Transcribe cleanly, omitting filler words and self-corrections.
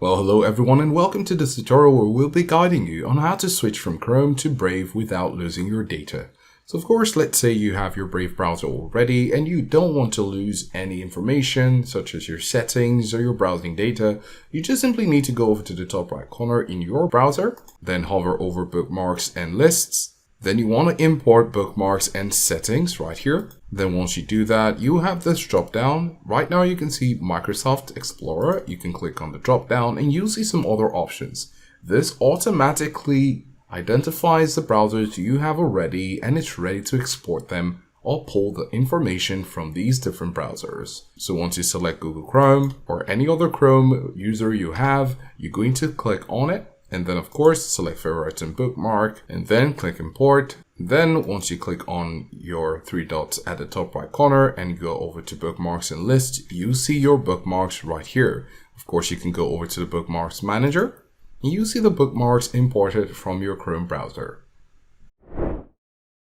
Well, hello everyone and welcome to this tutorial where we'll be guiding you on how to switch from Chrome to Brave without losing your data. So of course, let's say you have your Brave browser already and you don't want to lose any information such as your settings or your browsing data. You just simply need to go over to the top right corner in your browser, then hover over bookmarks and lists. Then you want to import bookmarks and settings right here. Then once you do that, you have this drop down. Right now you can see Microsoft Explorer. You can click on the drop down and you'll see some other options. This automatically identifies the browsers you have already and it's ready to export them or pull the information from these different browsers. So once you select Google Chrome or any other Chrome user you have, you're going to click on it. And then of course, select favorites and bookmark and then click import. Then once you click on your three dots at the top right corner and go over to bookmarks and lists, you see your bookmarks right here. Of course, you can go over to the bookmarks manager and you see the bookmarks imported from your Chrome browser.